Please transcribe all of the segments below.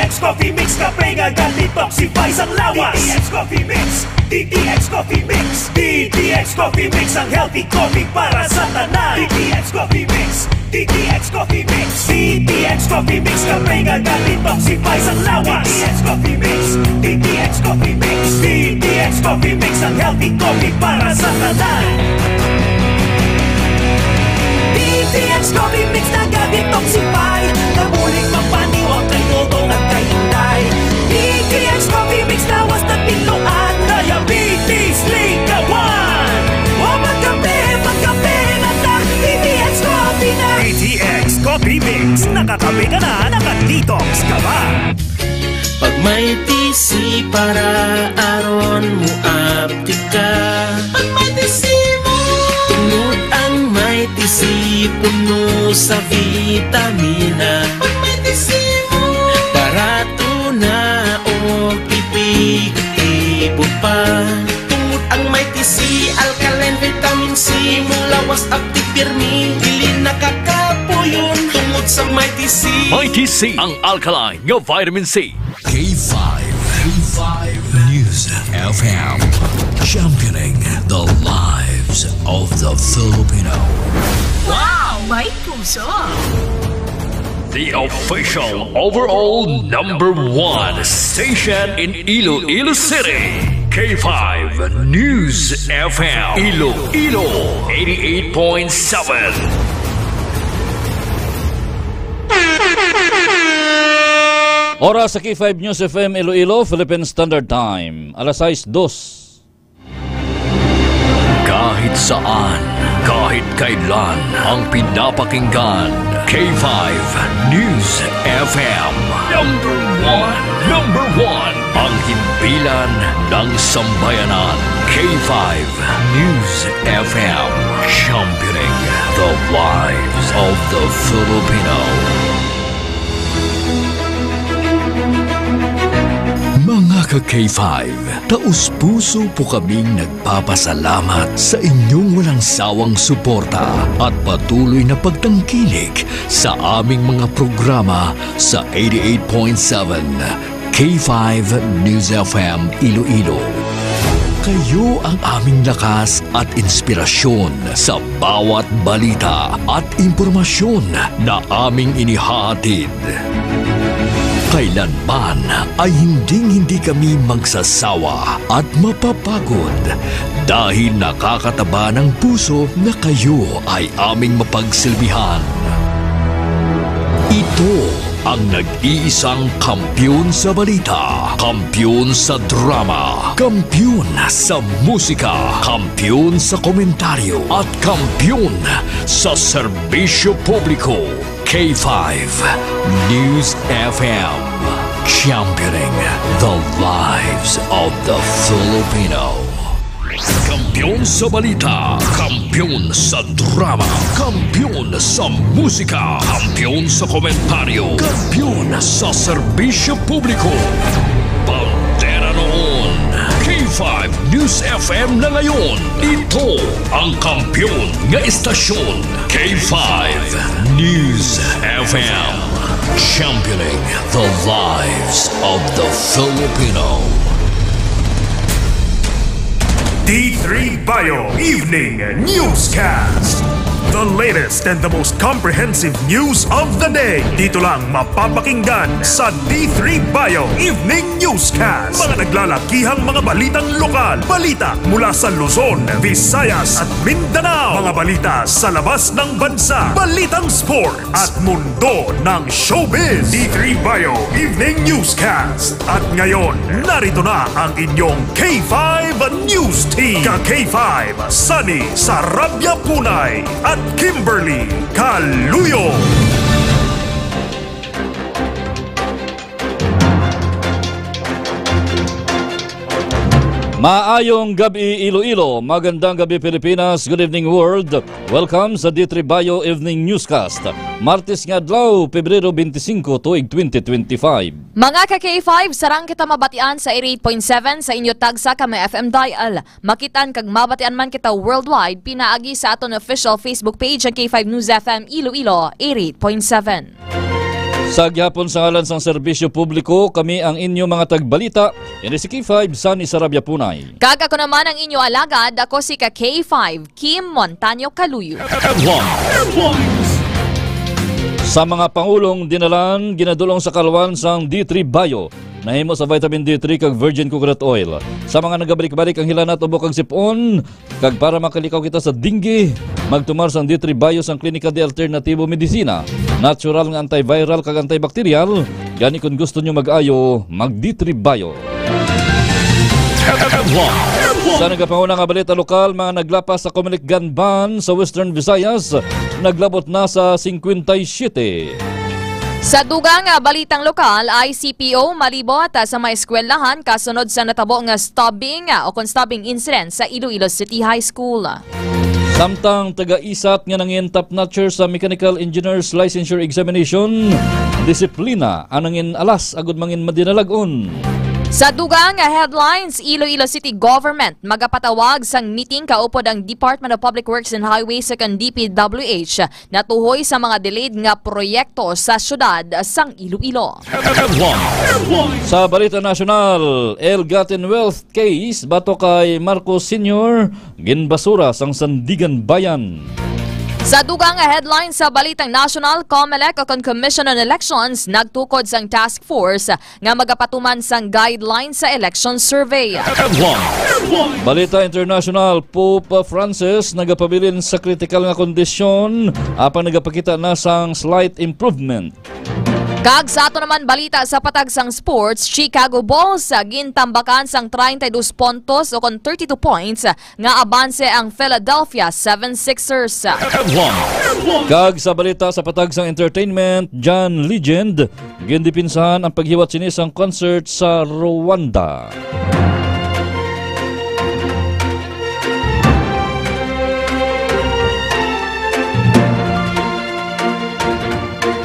DTX Coffee Mix, kape nga detoxify sang lawas. DTX Coffee Mix, DTX Coffee Mix, DTX Coffee Mix, ang healthy coffee para sa tanan. DTX Coffee Mix, DTX Coffee Mix, DTX Coffee Mix, kape nga detoxify sang lawas. DTX Coffee Mix, DTX Coffee Mix, DTX Coffee Mix, ang healthy coffee para sa tanan. DTX Coffee Mix na detoxify, nabuling magpaniwang kay Dodong at kay Inday. DTX Coffee Mix lawas na pinuan, diabetes ligawan. O magkape na ta, DTX Coffee na. DTX Coffee Mix, nakakape ka na, nakadetox ka ba? Pag may TC para aron mo apti ka. Pag may TC mo, tungod ang may TC puno sa vitamina. Pag may TC mo, barato na o epektibo pa. Tungod ang may TC, alkaline vitamin C, mulawas aktif pirmi, dili nakakapuyon. Tungod sa may TC, may TC ang alkaline nga vitamin C. K5 News FM, championing the lives of the Filipino. Wow! May puso! The official overall #1 station in Iloilo City. K5 News FM, Iloilo 88.7. Oras sa K5 News FM Iloilo, Philippine Standard Time, alas 6:02. Kahit saan, kahit kailan, ang pinapakinggan, K5 News FM. Number one, ang himpilan ng sambayanan. K5 News FM, championing the lives of the Filipino. Mga ka-K5, taus-puso po kaming nagpapasalamat sa inyong walang sawang suporta at patuloy na pagtangkilik sa aming mga programa sa 88.7 K5 News FM Iloilo. Kayo ang aming lakas at inspirasyon sa bawat balita at impormasyon na aming inihahatid. Kailanman ay hindi kami magsasawa at mapapagod dahil nakakataba ng puso na kayo ay aming mapagsilbihan. Ito ang nag-iisang kampiyon sa balita, kampiyon sa drama, kampiyon sa musika, kampiyon sa komentaryo, at kampiyon sa serbisyo publiko. K5 News FM, championing the lives of the Filipino. Kampiyon sa balita, kampiyon sa drama, kampiyon sa musika, kampiyon sa komentaryo, kampiyon sa serbisyo publiko. Pantera noon, K5 News FM na ngayon. Ito ang kampiyon nga istasyon, K5 News FM, championing the lives of the Filipino. D3 Bio Evening Newscast. The latest and the most comprehensive news of the day. Dito lang mapapakinggan sa D3 Bio Evening Newscast. Mga naglalakihang mga balitang lokal. Balita mula sa Luzon, Visayas at Mindanao. Mga balita sa labas ng bansa. Balitang sports at mundo ng showbiz. D3 Bio Evening Newscast. At ngayon, narito na ang inyong K5 News Team. Ka-K5, Sunny Sarabia Punay at Kimberly Caluyo. Maayong gabi Iloilo, magandang gabi Pilipinas, good evening world. Welcome sa D3 Bio Evening Newscast. Martes nga adlaw, Pebrero 25, tuig 2025. Mga ka-K5, sarang kita mabatian sa 88.7 sa inyo tagsa ka may FM dial. Makitan kag mabatian man kita worldwide, pinaagi sa aton official Facebook page ang K5 News FM Iloilo 88.7. Sa gyapon sa ngalan sang serbisyo publiko, kami ang inyo mga tagbalita. Ini si K5 Sunny Sarabia Punay. Kag ako naman ang inyo alagad, ako si ka K5 Kim Montaño Caluyo. Sa mga pangulong dinalan, ginadulong sa kalwan sang D3 Bio. Nahimo sa vitamin D3 kag virgin coconut oil. Sa mga nagabalik-balik ang hilanat o bukang sipon, kag para makalikaw kita sa dinggi, magtumar sang D3 Bio sang Klinika de Alternativo Medicina. Natural nga antiviral kag antibacterial. Gani kung gusto nyo mag-ayo, mag D3 Bio. Sa nagapanguna nga balita lokal, mga naglapas sa Comelec gun ban sa Western Visayas, naglabot na sa 57. Sa dugang balitang lokal, ICPO malibot sa mga eskwelahan kasunod sa natabo nga stabbing o stabbing incident sa Iloilo City High School. Samtang taga-isat nga nangin top notcher sa Mechanical Engineers Licensure Examination, disiplina ang nangin alas agud mangin madinalagon. Sa dugang headlines, Iloilo City Government magapatawag sang meeting kaupod ang Department of Public Works and Highways sa DPWH na tuhoy sa mga delayed nga proyekto sa syudad sang Iloilo. Sa balita nasyonal, ill-gotten wealth case bato kay Marcos Sr. ginbasura sang Sandigan Bayan. Sa dugang headline sa Balitang National, COMELEC o Commission on Elections nagtukod sang task force nga magapatuman sang guidelines sa election survey. Balita international, Pope Francis nagapabilin sa critical nga kondisyon apang nagapakita na sang slight improvement. Kag sa ato naman balita sa patag sang sports, Chicago Bulls gintambakan sang 32 puntos o 32 points nga abanse ang Philadelphia 76ers. Kag sa balita sa patag sang entertainment, John Legend gindipinsahan ang paghiwat sini sang concert sa Rwanda.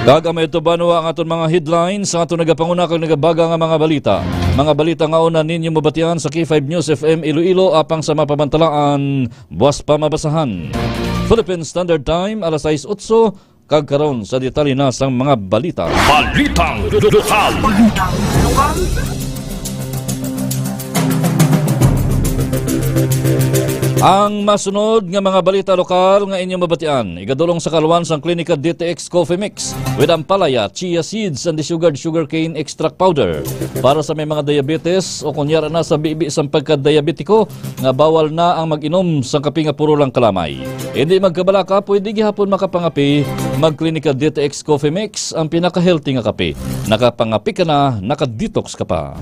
Kag amay ito banwa ang aton mga headlines sa aton nagapanguna kag nagabaga nga mga balita. Mga balita nga una ninyo mabatian sa K5 News FM Iloilo apang sa mapamantalaan buwas pa mabasahan. Philippine Standard Time alas 6:08 kag karon sa detalye na sang mga balita. Balitang lokal. Ang masunod nga mga balita lokal nga inyong mabatian, igadulong sa kalwan sang Klinika DTX Coffee Mix with ampalaya, chia seeds and sugarcane extract powder para sa may mga diabetes o kunyara na sa bibi sang pagka-diabetiko nga bawal na ang mag-inom sang kape nga puro lang kalamay. Hindi magkabalaka, pwede gihapon makapangapi, mag-Klinika DTX Coffee Mix ang pinaka-healthy nga kape. Nakapangapi ka na, naka-detox ka pa.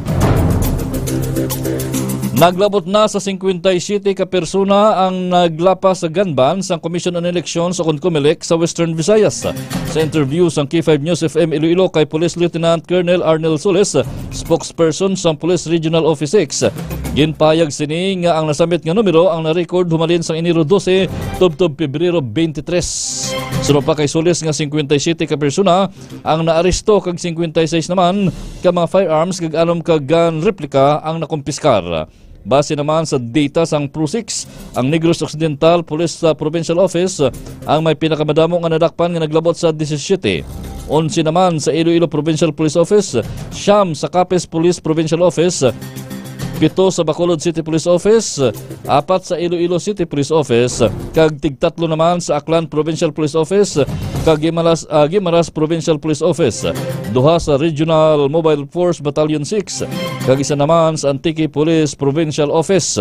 Naglabot na sa 57 ka persona ang naglapas sa gun ban sa Commission on Elections o COMELEC sa Western Visayas. Sa interview sa K5 News FM Iloilo kay Police Lieutenant Colonel Arnel Soles, spokesperson sa Police Regional Office 6, ginpayag sini nga ang nasamit nga numero ang na-record humalin sa Enero 12 tubtob Pebrero 23. Sunod pa kay Soles nga 57 ka persona ang naaresto kag 56 naman ka mga firearms kag anom ka gun replica ang nakumpiskar. Base naman sa data sang PRO6, ang Negros Occidental Police Provincial Office ang may pinakamadamo nga nadakpan nga naglabot sa 17. 11 naman sa Iloilo Provincial Police Office, 9 sa Capiz Police Provincial Office, 7 sa Bacolod City Police Office, 4 sa Iloilo City Police Office, kag tig-3 naman sa Aklan Provincial Police Office, kag Guimaras Provincial Police Office, 2 sa Regional Mobile Force Battalion 6, kag isa naman sa Antique Police Provincial Office.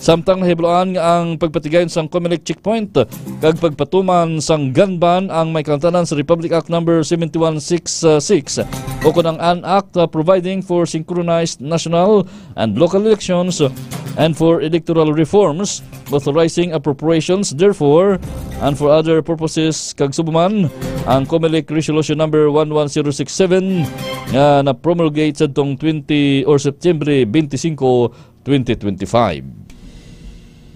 Samtang nahibloan nga ang pagpatigayon sang COMELEC checkpoint kag pagpatuman sang gun ban ang may kantanan sa Republic Act No. 7166 o kunang an act providing for synchronized national and local elections and for electoral reforms, authorizing appropriations therefore and for other purposes kag subuman ang COMELEC Resolution No. 11067 nga na-promulgate sa tong 20 or September 25, 2025.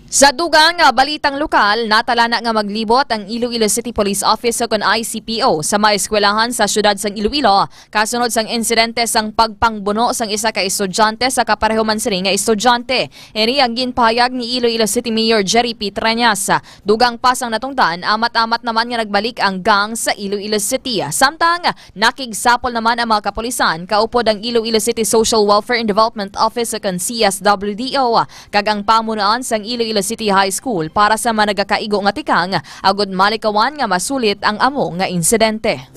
Sa dugang nga balitang lokal, natala na nga maglibot ang Iloilo City Police Office kon ICPO sa mga eskwelahan sa syudad sang Iloilo kasunod sang insidente sang pagpangbuno sang isa ka estudyante sa kapareho man sini nga estudyante. Eri ang ginpahayag ni Iloilo City Mayor Jerry P. Treñas. Dugang pasang natungdan, amat-amat naman nga nagbalik ang gang sa Iloilo City. Samtang nakigsapol naman ang mga kapulisan kaupod ang Iloilo City Social Welfare and Development Office kon CSWDO kag ang pamunuan sang Iloilo City High School para sa managakaigo nga tikang agud malikawan nga masulit ang amo nga insidente.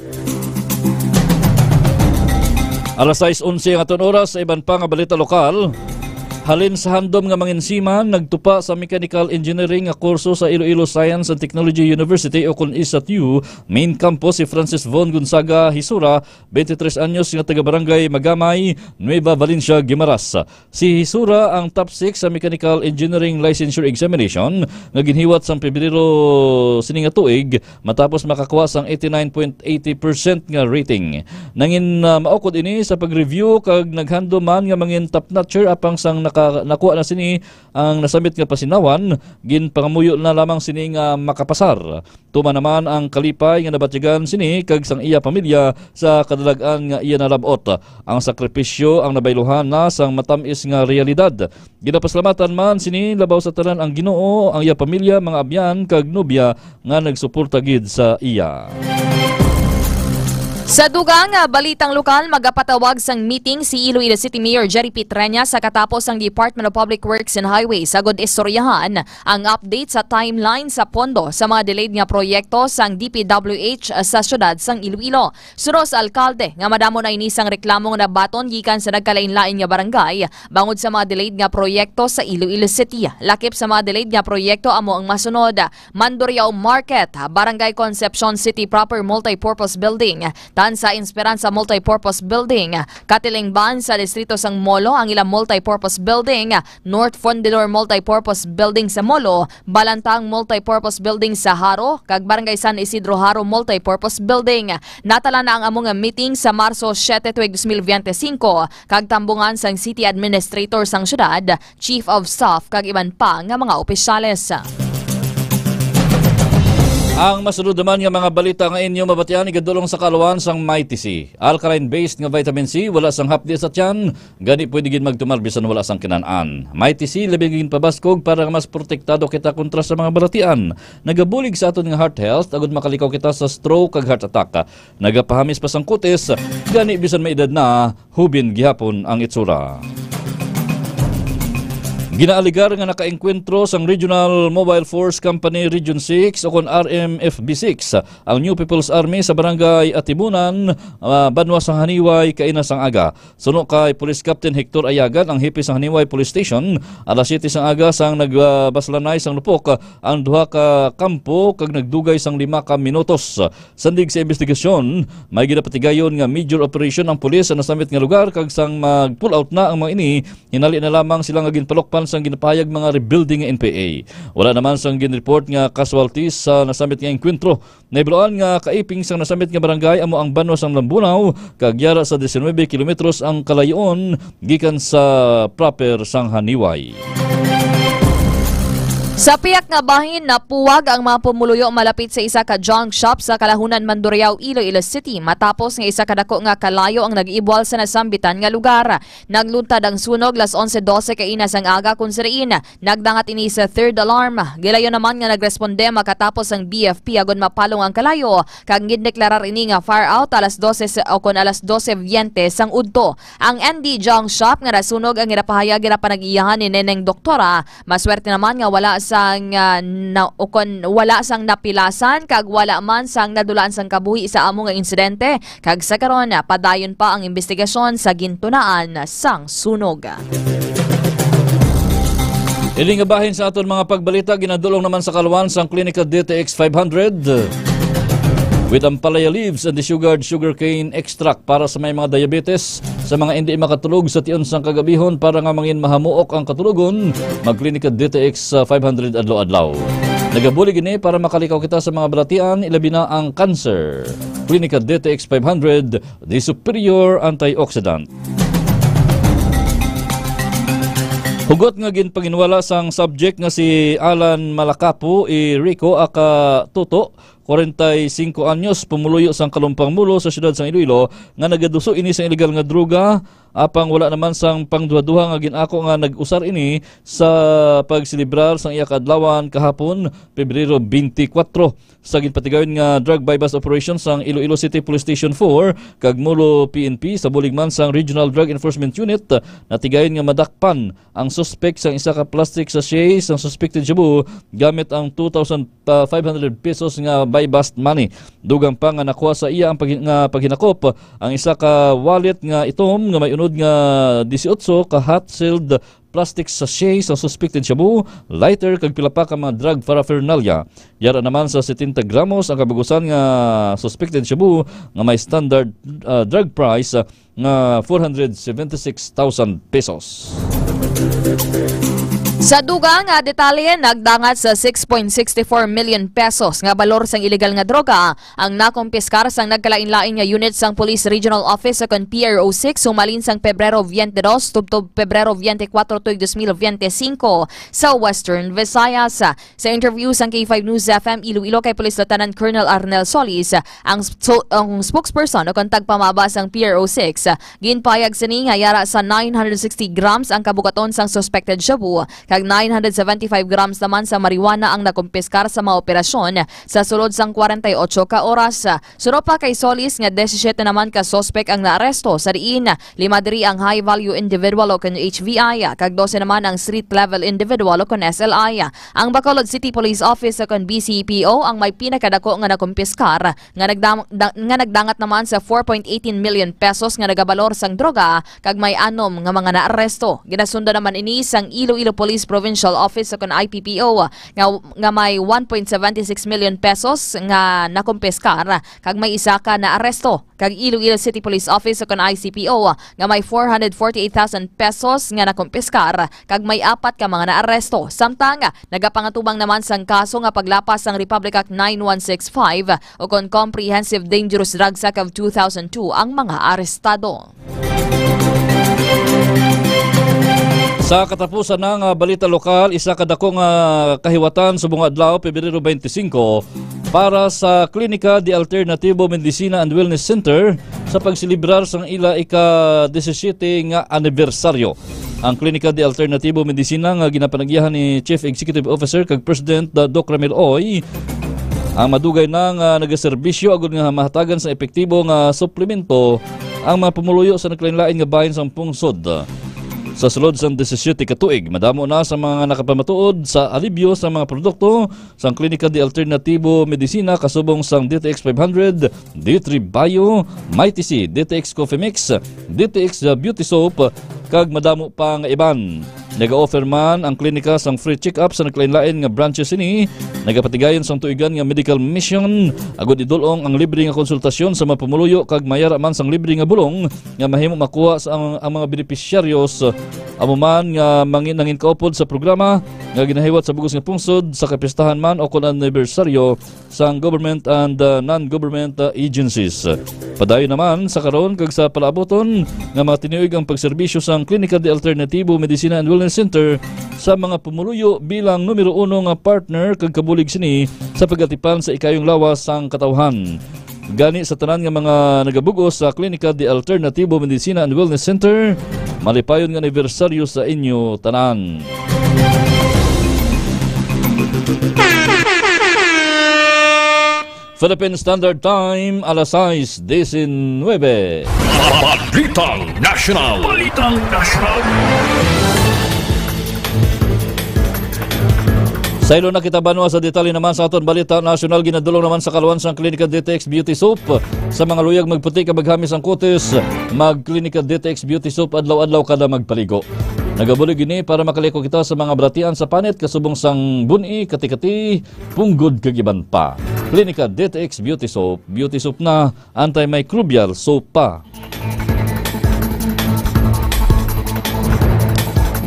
Alas 6:11 nga oras sa iban pa nga balita lokal. Halin sa handom nga manginsiman, nagtupa sa Mechanical Engineering nga kurso sa Iloilo Science and Technology University o kung ISATU, main campus si Francis Von Gonzaga Hisura, 23 anyos nga taga-barangay Magamay, Nueva Valencia, Guimaras. Si Hisura ang top 6 sa Mechanical Engineering Licensure Examination nga ginhiwat sa Pebrero sining nga tuig matapos makakuha sang 89.80% nga rating. Nangin maukod ini sa pag-review kag naghandom man nga mangin top-notcher apang sang nakuha na sini ang nasamit nga pasinawan, ginpangamuyo na lamang sini nga makapasar. Tuma naman ang kalipay nga nabatyagan sini kag sang iya pamilya sa kadalagan nga iya nalabot. Ang sakripisyo ang nabayluhan na sang matamis nga realidad. Ginapasalamatan man sini labaw sa tanan ang Ginoo, ang iya pamilya, mga abyan kag nobya nga nagsuporta gid sa iya. Sa dugang balitang lokal, magapatawag sang meeting si Iloilo City Mayor Jerry P. Treñas sa katapos ang Department of Public Works and Highways sagod istoryahan ang update sa timeline sa pondo sa mga delayed nga proyekto sang DPWH sa syudad sang Iloilo. Suro sa alkalde nga madamo na inisang reklamo nga nabaton gikan sa nagkalain-lain nga barangay bangod sa mga delayed nga proyekto sa Iloilo City. Lakip sa mga delayed nga proyekto amo ang masunod: Mandurriao Market, Barangay Concepcion City Proper Multipurpose Building, tan sa Esperanza Multipurpose Building, Katilingban sa distrito sang Molo ang ilang multipurpose building, North Fundidor Multipurpose Building sa Molo, Balantang Multipurpose Building sa Haro, kag Barangay San Isidro Haro Multipurpose Building. Natala na ang among meeting sa Marso 7, 2025 kag tambungan sang City Administrator sang syudad, Chief of Staff kag iban pa nga mga opisyales. Ang masunod naman nga mga balita nga inyo mabatian igadulong sa kaluan sang Mighty C. Alkaline-based nga vitamin C, wala sang hapdi sa tiyan, gani pwede gid magtumar bisan wala sang kinaan. Mighty C, labi gid pabaskog para mas protektado kita kontra sa mga balatian. Nagabulig sa aton nga heart health, agud makalikaw kita sa stroke kag heart attack. Nagapahamis pa sang kutis, gani bisan may edad na, hubin gihapon ang itsura. Ginaaligar nga nakaengkwentro sang Regional Mobile Force Company Region 6 o kon RMFB6 ang New People's Army sa barangay Atibunan, Banwa sang Haniway, kaina sang aga. Suno kay Police Captain Hector Ayagan, ang hipi sang Haniway Police Station, alas 7 sang aga sang nagbaslanay sang lupok ang duha ka kampo kag nagdugay sang 5 ka minutos. Sandig sa investigasyon, may ginapatigayon nga major operation ang pulis sa nasamit nga lugar kag sang mag-pull out na ang mga ini, hinali na lamang sila nga ginpalokpan sang ginapahayag mga rebuilding nga NPA. Wala naman sang ginreport nga casualties sa nasamit nga engkwentro. Naibuloan nga kaiping sang nasamit nga barangay amo ang Banwa sang Lambunaw kag yara sa 19 kilometros ang kalayon gikan sa proper sang Haniway. Sa piyak nga bahin, napuwag ang mga pumuluyo malapit sa isa ka junk shop sa Kalahunan, Mandurriao, Iloilo City matapos nga isa kadako nga kalayo ang nag-ibwal sa nasambitan nga lugar. Nagluntad ang sunog las 11:12 kaina sang aga kun siriin. Nagdangat ini sa third alarm. Gilayo naman nga nagresponde makatapos ang BFP agon mapalong ang kalayo kag gindeklarar ini nga fire out alas 12 o kon alas 12:20 sang udto. Ang ND junk shop nga nasunog ang ginapahayag na panag-iyahan ni Neneng Doktora. Maswerte naman nga wala sang wala sang napilasan kag wala man sang nadulaan sang kabuhi sa amo nga insidente kag sa karon padayon pa ang investigasyon sa gintunaan sang sunog. Iling nga bahin sa aton mga pagbalita, ginadulong naman sa kaluan sang Clinica DTX 500 with ampalaya leaves and the sugarcane extract para sa may mga diabetes, sa mga hindi makatulog sa tion sang kagabihon para nga mangin mahamuok ang katulugon, mag-Clinica DTX 500 adlaw-adlaw. Nagabulig ini para makalikaw kita sa mga balatian, ilabi na ang cancer. Clinica DTX 500, the superior antioxidant. Hugot nga ginpanginwala sang subject nga si Alan Malacapo Rico aka Tuto 45 anyos pumuluyo sang Kalumpang Mulo sa siyudad sang Iloilo nga nagaduso ini sa illegal nga droga apang wala naman sang pangduha-duha nga ginako nga nag-usar ini sa pagsilibrar sang iya kaadlawan kahapon Pebrero 24 sa ginpatigawin nga drug bypass operation sang Iloilo City Police Station 4 kag Mulo PNP sa buligman sang Regional Drug Enforcement Unit natigayon nga madakpan ang suspect sang isa ka plastic sachet sang suspected shabu gamit ang 2,500 pesos nga bypass money. Dugang pa nga nakuha sa iya ang paghinakop ang isa ka wallet nga itom nga may unod nga 18 ka hot-sealed plastic sachet sa suspected shabu, lighter kag pila pa ka mga drug paraphernalia. Yara naman sa 70 gramos ang kabugusan nga suspected shabu nga may standard drug price nga 476,000 pesos. Sa dugang nga detalye, nagdangat sa 6.64 million pesos nga balor sang illegal nga droga ang nakumpiskar sang nagkalain-lain nga unit sang Police Regional Office sa PRO 6 sumalin sang Pebrero 22 tubtob Pebrero 24 tuig 2025 sa Western Visayas. Sa interview sang K5 News FM Iloilo kay Police Lieutenant Colonel Arnel Solis, ang spokesperson o kontag pamaba sang PRO 6, ginpayag sini nga yara sa 960 grams ang kabugaton sang suspected shabu kag 975 grams naman sa marijuana ang nakumpiskar sa mga operasyon sa sulod sang 48 ka oras. Suro pa kay Solis nga 17 naman ka suspect ang naaresto sa diin 5 diri ang high value individual o kan HVI kag 12 naman ang street level individual o kan SLI. Ang Bacolod City Police Office o kan BCPO ang may pinakadako nga nakumpiskar nga nagdangat naman sa 4.18 million pesos nga nagabalor sang droga kag may anom nga mga naaresto. Ginasundo naman ini sang Iloilo Police Provincial Office o kan IPPO nga may 1.76 million pesos nga nakumpiskar kag may isa ka na aresto. Kag Iloilo City Police Office o kan ICPO nga may 448,000 pesos nga nakumpiskar kag may 4 ka mga naaresto. Samtang nagapangatubang naman sang kaso nga paglapas sang Republic Act 9165 o kon Comprehensive Dangerous Drugs Act of 2002 ang mga arestado. Sa katapusan ng balita lokal, isa kadako nga kahiwatan subong adlaw Pebrero 25 para sa Klinika de Alternativo Medicina and Wellness Center sa pagsilibrar sang ila ika-17 nga anibersaryo. Ang Klinika de Alternativo Medicina nga ginapanagyahan ni Chief Executive Officer kag President Doc Ramil Oy ang madugay na nga nagaserbisyo agud nga mahatagan sa epektibo nga suplemento ang mga pumuluyo sa naglain-lain nga bahin sa pungsod. Sa sulod sa 17 katuig, madamo na sa mga nakapamatuod sa alibyo sa mga produkto sang Klinika de Alternativo Medicina kasubong sang DTX 500, D3 Bio, Mighty C, DTX Coffee Mix, DTX Beauty Soap, kag madamo pa nga iban. Nega-offer man ang klinika sang free check-up sa naglain-lain nga branches ini, nagapatigayon sang tuigan nga medical mission, agud idulong ang libre nga konsultasyon sa mga pumuluyo kag mayara man sang libre nga bulong nga mahimo makuha sa ang mga benepisyaryos amo man nga nangin kaupod sa programa nga ginahiwat sa bugos nga pungsod sa kapistahan man o kon anibersaryo sang government and non-government agencies. Padayon naman sa karon kag sa palaaboton nga mga tinuig ang pagserbisyo sang Klinika de Alternativo Medicina and Wellness Center sa mga pumuluyo bilang numero 1 nga partner kag kabulig sini sa pagatipan sa ikayong lawas sang katawhan. Gani sa tanan nga mga nagabugos sa Klinika de Alternativo Medicina and Wellness Center, malipayon nga anibersaryo sa inyo tanan. Philippine Standard Time, alas 6:19. Balitang National. Balitang National. Sa ilo na kita banwa sa detalye naman sa aton balita nasyonal, ginadulong naman sa kaluan sang Klinika DTX Beauty Soap sa mga luyag magputi ka maghamis ang kutis, mag-Klinika DTX Beauty Soap adlaw-adlaw kada magpaligo. Nagabulig gini para makaliko kita sa mga bratian sa panit kasubong sang buni, kati-kati, punggod kag iban pa. Klinika DTX Beauty Soap na antimicrobial soap pa.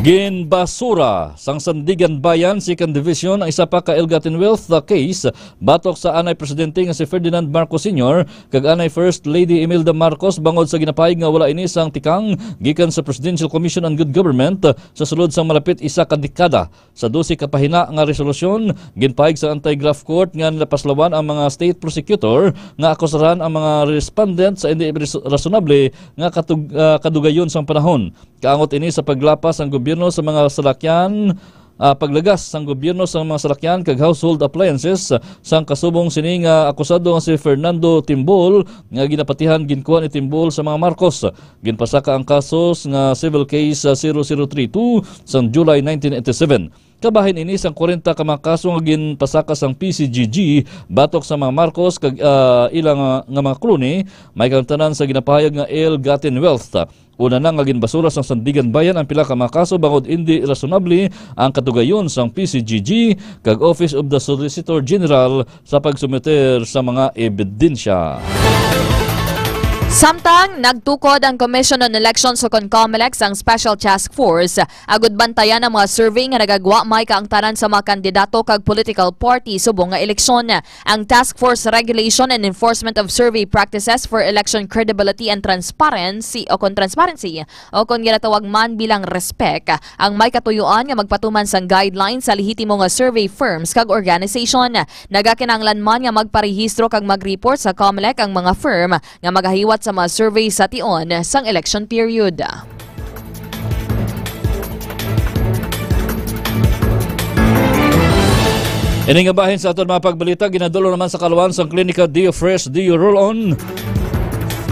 Ginbasura sang Sandigan Bayan Second Division ang isa pa ka ill-gotten wealth case batok sa anay presidente nga si Ferdinand Marcos Sr. kag anay First Lady Imelda Marcos bangod sa ginapayag nga wala ini sang tikang gikan sa Presidential Commission on Good Government sa sulod sang malapit isa ka dekada. Sa 12 ka pahina nga resolusyon ginpayag sa Anti-Graft Court nga napaslawan ang mga state prosecutor nga akusaran ang mga respondent sa hindi rasunable nga kadugayon sang panahon. Kaangot ini sa paglapas ang gobyerno sa mga salakyan, paglagas sang gobyerno sa mga salakyan kag household appliances sang kasubong sini nga akusado nga si Fernando Timbol nga ginapatihan ginkuha ni Timbol sa mga Marcos. Ginpasaka ang kasos nga civil case 0032 sang July 1987. Kabahin ini sang 40 ka mga kaso nga ginpasaka sang PCGG batok sa mga Marcos kag ilang nga mga krone may kantanan sa ginapahayag nga ill-gotten wealth. Una na nga ginbasura sang Sandigan Bayan ang pila ka mga kaso bangod hindi rasunable ang katugayon sang PCGG kag Office of the Solicitor General sa pagsumiter sa mga ebidensya. Samtang nagtukod ang Commission on Elections o CONCOMELEC ang Special Task Force agud bantayan ang mga survey nga nagagwa may kaangtanan sa mga kandidato kag political party subong nga eleksyon. Ang Task Force Regulation and Enforcement of Survey Practices for Election Credibility and Transparency o kung ginatawag man bilang RESPEC ang may katuyuan nga magpatuman sang guidelines sa lehitimo nga survey firms kag organization. Nagakinanglan man nga magparehistro kag mag-report sa COMELEC ang mga firm nga magahiwat sa mga survey sa tion sang election period. Ini nga bahin sa aton mga pagbalita, ginadulo naman sa kaluan sang klinika Dio Fresh Dio Roll-On.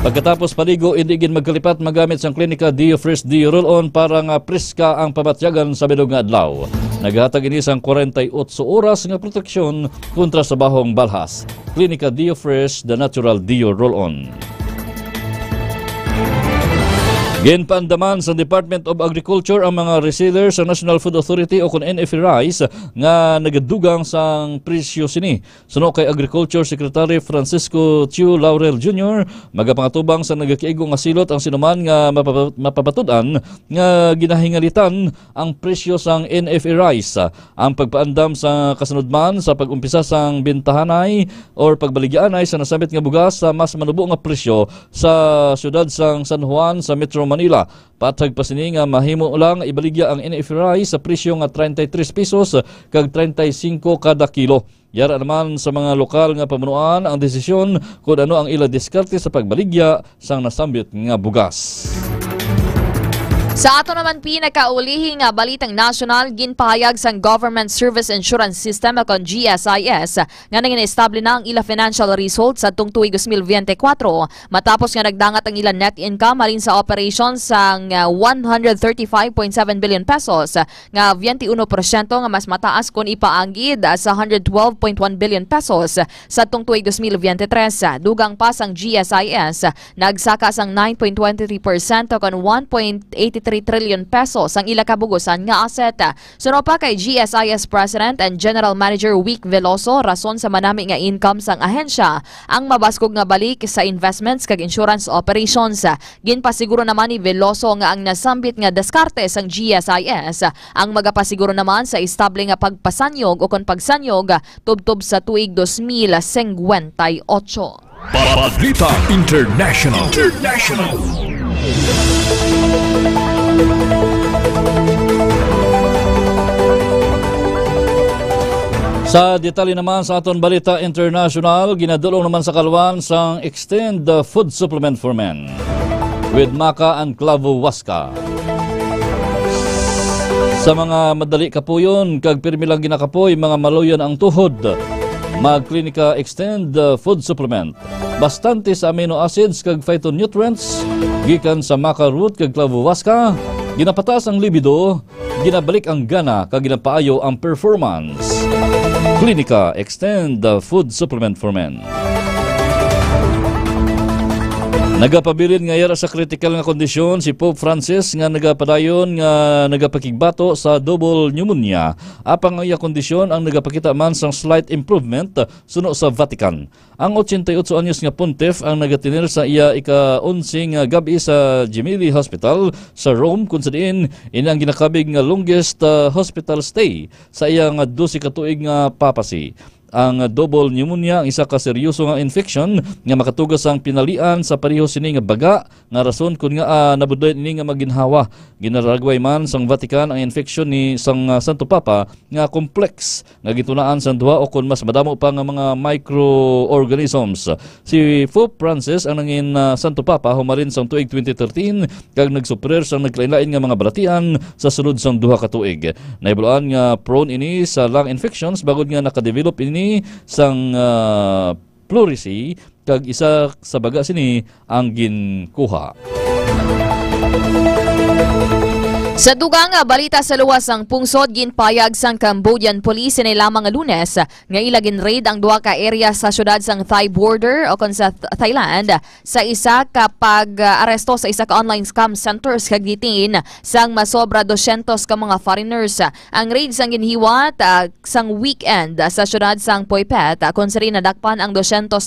Pagkatapos paligo, hindi gin magkalipat magamit sang klinika Dio Fresh Dio Roll-On para nga preska ang pamatyagan sa bilog nga adlaw. Naghatag ini sang 48 oras nga proteksyon kontra sa bahong balhas. Klinika Dio Fresh, the natural Dio Roll-On. Ginpaandaman sa Department of Agriculture ang mga resellers sa National Food Authority o kung NFA Rice nga nagadugang sang presyo sini. Suno kay Agriculture Secretary Francisco Chiu Laurel Jr. magapangatubang sa nagakiigo nga silot ang sinuman nga mapapatudan nga ginahingalitan ang presyo sang NFA Rice. Ang pagpaandam sa kasunodman sa pag-umpisa sang bintahanay or pagbaligyaanay sa nasabit nga bugas sa mas manubo nga presyo sa syudad sang San Juan sa Metro Manila. Patag pasini nga mahimo lang ibaligya ang NFA Rice sa presyo nga 33 pesos kag 35 kada kilo. Yara naman sa mga lokal nga pamunuan ang desisyon kung ano ang ila diskarte sa pagbaligya sang nasambit nga bugas. Sa ato naman pinakaulihi nga balitang national, ginpahayag sang Government Service Insurance System o GSIS nga nangin-estable na ang ila financial results sa tuig 2024 matapos nga nagdangat ang ila net income halin sa operations sang 135.7 billion pesos nga 21% nga mas mataas kung ipaanggid sa 112.1 billion pesos sa tuig 2023. Dugang pa sang GSIS nagsaka sang 9.23% o kon 1.83 trillion pesos ang ila kabugusan nga asset. Suno pa kay GSIS President and General Manager Wick Veloso, rason sa manami nga income sang ahensya ang mabaskog nga balik sa investments kag insurance operations. Ginpasiguro naman ni Veloso nga ang nasambit nga diskarte sang GSIS ang magapasiguro naman sa estable nga pagpasanyog o kon pagsanyog tubtob sa tuig 2058. Balita International. Sa detalye naman sa aton balita international, ginadulong naman sa kaluan sang Extend the Food Supplement for Men with Maca and Clavo Huasca. Sa mga madali kapuyon, kag pirmi lang ginakapoy, mga maluyan ang tuhod, magklinika Extend the Food Supplement. Bastante sa amino acids kag phytonutrients, gikan sa Maca root kag Clavo Huasca, ginapatas ang libido, ginabalik ang gana kag ginapaayo ang performance. Klinika Extend the Food Supplement for Men. Nagapabilin nga yara sa critical nga kondisyon si Pope Francis nga nagapadayon nga nagapakigbato sa double pneumonia. Apang iya kondisyon ang nagapakita man sang slight improvement suno sa Vatican. Ang 88 anyos nga pontiff ang nagatinir sa iya ika-11 nga gabi sa Gemelli Hospital sa Rome kung sa diin inang ginakabig nga longest hospital stay sa iya nga 12 ka tuig nga papacy. Ang double pneumonia ang isa ka seryoso nga infection nga makatugas ang pinalian sa pareho sini nga baga nga rason kun nga nabudlay ini nga maginhawa. Ginaragway man sang Vatican ang infection ni sang Santo Papa nga complex nga gitunaan sang duha o kun mas madamo pa nga mga microorganisms. Si Pope Francis ang nangin Santo Papa humarin sang tuig 2013 kag nagsuprer sang naglain-lain nga mga balatian sa sulod sang duha ka tuig. Nahibaluan nga prone ini sa lung infections bagod nga nakadevelop ini sang pleurisy kag isa sa baga sini ang ginkuha. Sa dugang balita sa luwas ang pungsod ginpayag sang Cambodian Police ni lamang Lunes nga ilagin raid ang duha ka area sa syudad sang Thai border o kon sa Thailand sa isa ka pag-aresto sa isa ka online scam centers kag gitin sang masobra 200 ka mga foreigners. Ang raid sang ginhiwat sang weekend sa syudad sang Poipet kon sa rin nadakpan ang 230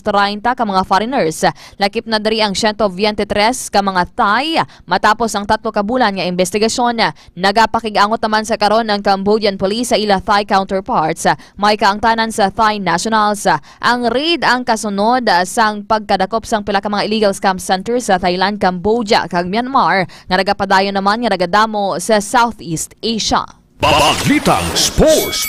ka mga foreigners. Lakip na diri ang 123 ka mga Thai matapos ang 3 ka bulan nga investigasyon. Nagapakigangot naman sa karon ng Cambodian Police sa ila Thai counterparts. May kaangtanan sa Thai nationals. Ang raid ang kasunod sang pagkadakop sang pila ka mga illegal scam centers sa Thailand, Cambodia kag Myanmar nga nagapadayon naman nga nagadamo sa Southeast Asia. Balitang Sports.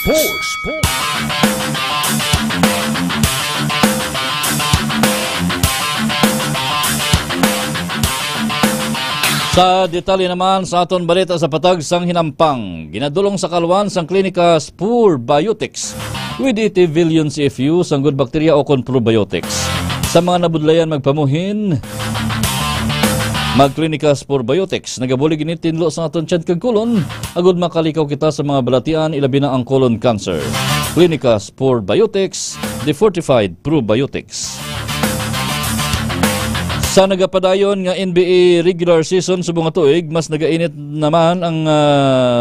Sa detalye naman sa aton balita sa patag sang hinampang, ginadulong sa kalwan sang klinika Spur Biotics with 80 billion CFU sang good bacteria o kon probiotics. Sa mga nabudlayan magpamuhin, magklinika Spur Biotics, nagabulig initinlo sa aton tiyan kag kulon, agud makalikaw kita sa mga balatian ilabi na ang colon cancer. Klinika Spur Biotics, the fortified probiotics. Sa nagapadayon nga NBA regular season subong nga tuig, mas nagainit naman ang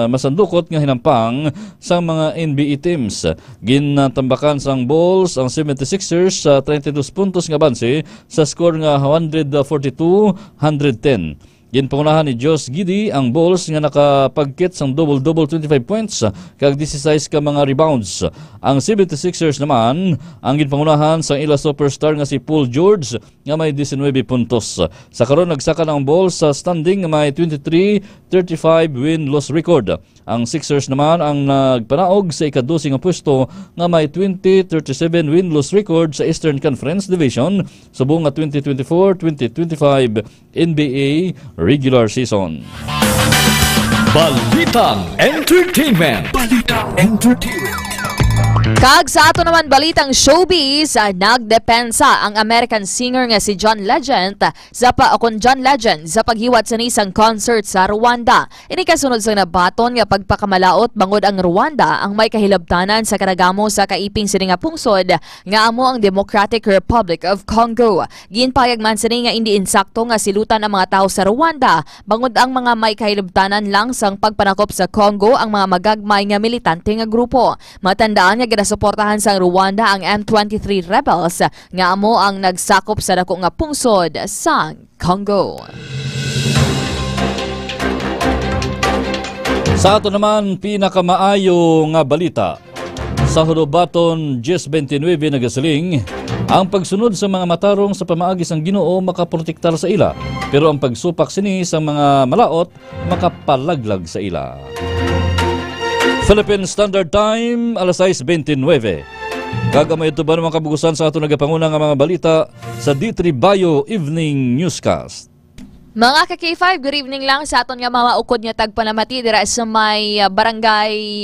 masandukot nga hinampang sa mga NBA teams. Gintambakan sang Bulls ang 76ers sa 32 puntos nga banse sa score nga 142-110. Ginpangunahan ni Josh Giddey ang Bulls nga nakapagkit sang double-double 25 points kag 16 ka mga rebounds. Ang 76ers naman ang ginpangunahan sang ila superstar nga si Paul George nga may 19 puntos. Sa karon nagsaka ang Bulls sa standing nga may 23-35 win-loss record. Ang Sixers naman ang nagpanaog sa ika-12 nga pwesto nga may 20-37 win-loss record sa Eastern Conference Division subong nga 2024-2025 NBA regular season. Balitang Entertainment. Kag sa ato naman balitang showbiz, nagdepensa ang American singer nga si John Legend sa paghiwat sa nisang concert sa Rwanda. Ini kasunod sa nabaton nga pagpakamalaot bangod ang Rwanda ang may kahilabtanan sa karagamo sa kaiping sini nga pungsod nga amo ang Democratic Republic of Congo. Ginpayag man sini nga hindi insakto nga silutan ang mga tao sa Rwanda bangod ang mga may kahilabtanan lang sang pagpanakop sa Congo ang mga magagmay nga militante nga grupo. Matandaan nga ginasuportahan sa Rwanda ang M23 rebels nga amo ang nagsakop sa dako nga pungsod sa Congo. Sa ato naman pinakamaayo nga balita. Sa Hulobaton 10-29 nagasiling, ang pagsunod sa mga matarong sa pamaagi sang Ginoo makaprotektar sa ila, pero ang pagsupak sini sa mga malaot makapalaglag sa ila. Philippine Standard Time, alas 6:29. Gagamay ito ba naman kabugusan sa ato nagapanguna nga mga balita sa D3 Bio Evening Newscast. Mga ka-K5, good evening lang sa aton nga mga ukod nga tagpanamati dira sa may barangay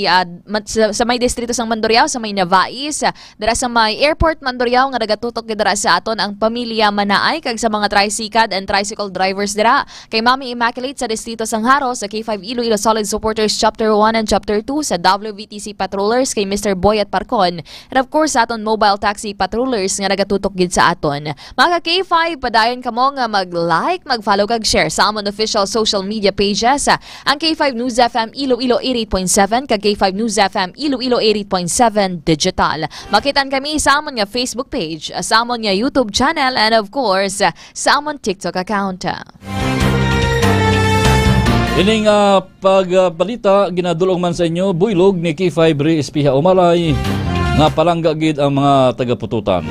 sa may distrito sang Mandurriao sa may Navais, dira sa may airport Mandurriao nga nagatutok dira sa aton ang pamilya Manaay kag sa mga tricycad and tricycle drivers dira. Kay Mami Immaculate sa distrito sang Haro sa K5 Iloilo Solid Supporters Chapter 1 and Chapter 2 sa WVTC Patrollers kay Mr. Boy at Parcon. And of course sa aton mobile taxi patrollers nga nagatutok gid sa aton. Mga ka-K5, padayon kamo nga mag-like, mag-follow kag share sa amon official social media pages, ang K5 News FM Iloilo 88.7 kag K5 News FM Iloilo 88.7 digital. Makitan kami sa amon nga Facebook page, sa amon nga YouTube channel, and of course sa amon TikTok account. Ining pagbalita ginadulong man sa inyo buylog ni K5 Re Espiha Umalay nga palangga gid ang mga tagapututan.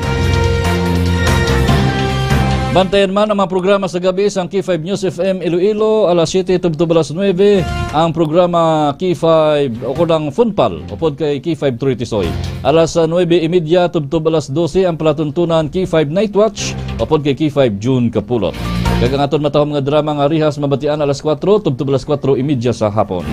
Bantayan man ang mga programa sa gabi sa K5 News FM Iloilo alas 7:09 ang programa K5 o kunang Funpal upod kay K5 Tritisoy. Alas 9:30 tubtob alas 12 ang palatuntunan K5 Night Watch upod kay K5 June Kapulot. Kag ang aton matahom nga drama nga Rihas mabatian alas 4 tubtob alas 4:30 sa hapon.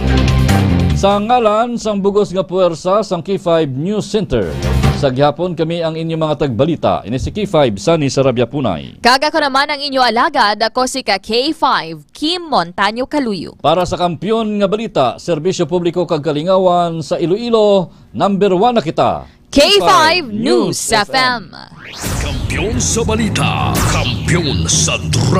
Sa ngalan sang bugos nga puwersa sang K5 News Center. Sa gihapon kami ang inyong mga tagbalita. Ini si K5 Sunny Sarabia Punay. Kaga ko naman ang inyo alagad, ako si K5 Kim Montaño Caluyo. Para sa kampyon nga balita, serbisyo publiko kag kalingawan sa Iloilo, number 1 na kita. K5 News FM. Kampiyon sa balita, kampiyon sa drama.